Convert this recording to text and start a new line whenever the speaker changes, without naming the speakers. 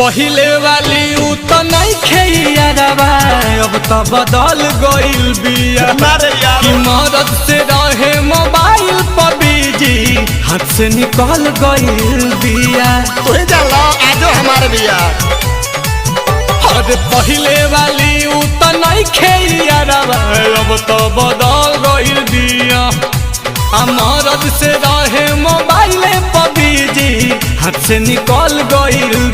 पहिले वाली उ तो नहीं खेइयारवा अब तो बदल गइल बिया कि मदद से रहे मोबाइल पर बिजी हाथ से निकल गइल बिया।
तू ही जान लो आजो हमारे बिया।
अरे पहिले वाली उ तो नहीं खेइयारवा अब तो बदल गइल बिया मदद से रहे मोबाइल पर बिजी हाथ से निकल गइल